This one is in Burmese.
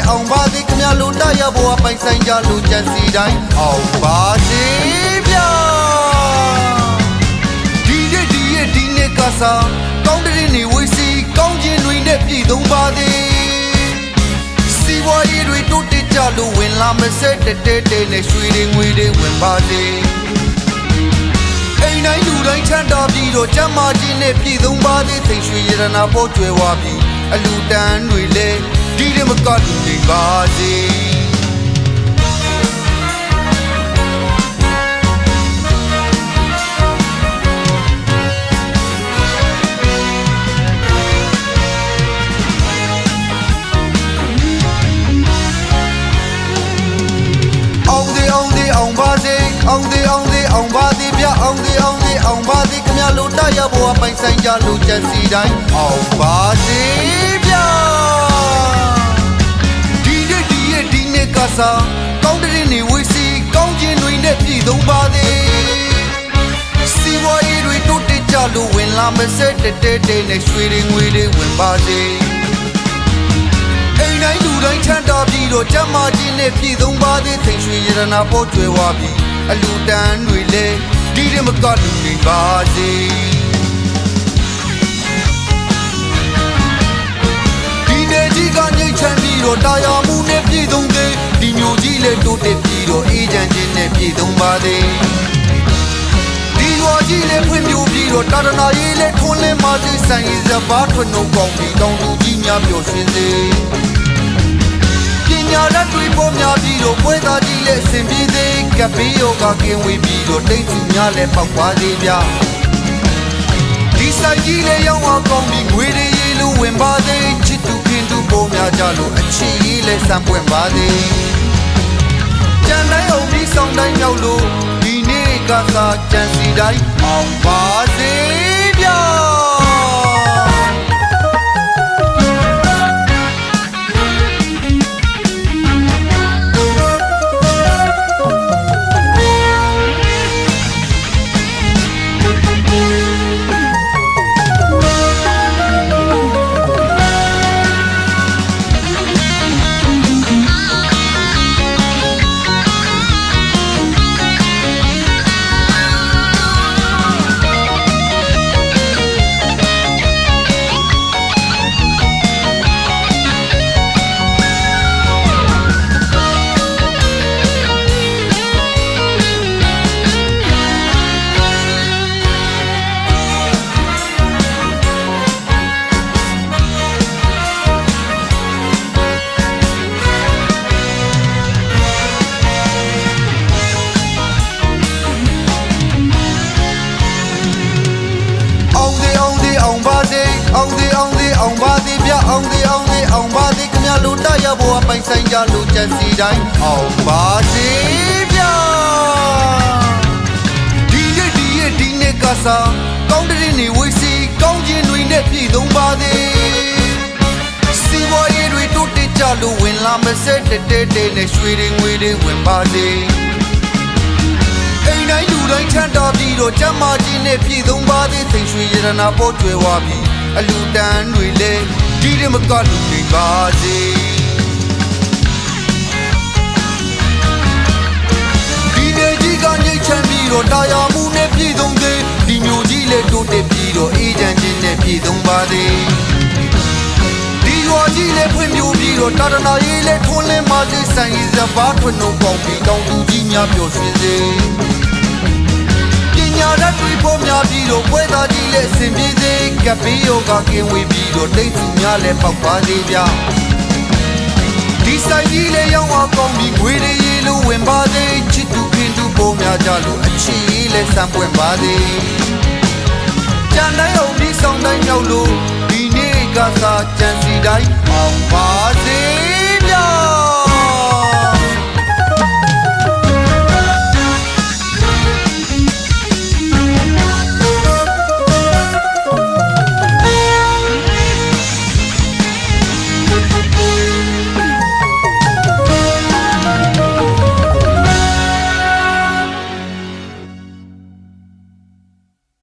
အောင်ပါသည်ခမလိုတရဘောပိုင်ဆိုင်ကြလို့ကြံစီတိုင်းအောင်ပါစေဗျာဒီနေ့ကစားကောင်းတဲ့နေဝေးစီကောင်းခြင်းတွေနဲ့ပြည်သုံးပါသည်စီဝါရီတွေတိုးတက်ကြလို့ဝင်လာမစက်တဲနဲ့ရွှေတွေငွေတွေဝင်ပါစေအိမ်တိုင်းလူတိုင်းချမ်းသာပြီးတော့ကျမ်းမာခြင်းနဲ့ပြည်သုံးပါသည်သိရွှေရတနာပေါ်ကျွယ်ဝပြီးအလူတန်းတွေလဲဒီတဲ့မကလူတွေပါစေအောင်ပါသည်ဗျအောင်ပါသည်ခမလိုတရဘောပိုင်ဆိုင်ကြလို့ကြံစီတိုင်းအောင်ပါစေဗျဒီနေ့ကစားကောင်းတဲ့နေဝေးစီကောင်းခြင်းတွေနဲ့ပြည်သုံးပါသည်စီဝါရီတွေတိုးတက်ကြလို့ဝင်လာမစက်တဲနဲ့ရွှေတွေငွေတွေဝင်ပါစေအိမ်တိုင်းလူတိုင်းချမ်းသာပြီးတော့ကျမ်းမာခြင်းနဲ့ပြည်သုံးပါသည်သိရွှေရတနာပေါ်ကျွယ်ဝပြီးအလူတန်းတွေလဲဒီတဲ့မကလူတွေပါစေဒီနေကြီးကငြိမ်းချမ်းပြီးတော့တာယာမှုနဲ့ပြည်သုံးသေးဒီမျိုးကြီးလဲတိုးတက်ပြီးတော့အေးချမ်းခြင်းနဲ့ပြည်သုံးပါသေးဒီရွာကြီးလဲဖွံ့ဖြိုးပြီးတော့တာဒနာရေးလဲထွန်းလင်းပါစေဆိုင်ရစပါးထွန်းနှုတ်ကောင်းပြီးတောင်သူကြီးများပျော်ရွှင်စေပညာတတ်တွေပေါ်များပြီးတော့ပွဲသားကြီးလဲဆင်ပြေသေးကပ်ပြီးရောကကင်းဝေးပြီးတော့တိတ်သူများလဲပေါက်ပါသေးဗျာဒီဆိုင်ကြီးလဲရောက်အောင်ကောင်းပြီးငွေတွေရေလိုဝင်ပါသေးချစ်သူခင်သူပေါ်များကြလို့အချစ်ရေးလဲစံပွင့်ပါသေးကြံတိုင်းအောင်ပြီးဆောင်တိုင်းရောက်လို့ဒီနေ့ကစားကြံစီတိုင်းအောင်ပါစေဗျာအောင်ပါသည်ဗျအောင်ပါသည်ခမလိုတရဘောပိုင်ဆိုင်ကြလို့ကြံစီတိုင်းအောင်ပါစေဗျဒီနေ့ကစားကောင်းတဲ့နေဝေးစီကောင်းခြင်းတွေနဲ့ပြည်သုံးပါသည်စီဝါရီတွေတိုးတက်ကြလို့ဝင်လာမစက်တဲနဲ့ရွှေတွေငွေတွေဝင်ပါစေအိမ်တိုင်းလူတိုင်းချမ်းသာပြီးတော့ကျမ်းမာခြင်းနဲ့ပြည်သုံးပါသည်သိရွှေရတနာပေါ်ကျွယ်ဝပြီးအလူတန်းတွေလဲဒီတဲ့မကလူတွေပါစေဒီနေကြီးကငြိမ်းချမ်းပြီးတော့တာယာမှုနဲ့ပြည်သုံးသေးဒီမျိုးကြီးလဲတိုးတက်ပြီးတော့အေးချမ်းခြင်းနဲ့ပြည်သုံးပါသေးဒီရွာကြီးလဲဖွံ့ဖြိုးပြီးတော့တာဒနာရေးလဲထွန်းလင်းပါစေဆိုင်ရစပါးထွန်းနှုတ်ကောင်းပြီးတောင်သူကြီးများပျော်ရွှင်စေညာတတ်တွေပေါ်များပြီးတော့ပွဲသားကြီးလဲဆင်ပြေသေးကပ်ပြီးရောကကင်းဝေးပြီးတော့တိတ်သူများလဲပေါက်ပါသေးဗျာဒီဆိုင်ကြီးလဲရောက်အောင်ကောင်းပြီးငွေတွေရေလိုဝင်ပါသေးချစ်သူခင်သူပေါ်များကြလို့အချစ်ရေးလဲစံပွင့်ပါသေးကြံတိုင်းအောင်ပြီးဆောင်တိုင်းရောက်လို့ဒီနေ့ကစားကြံစီတိုင်း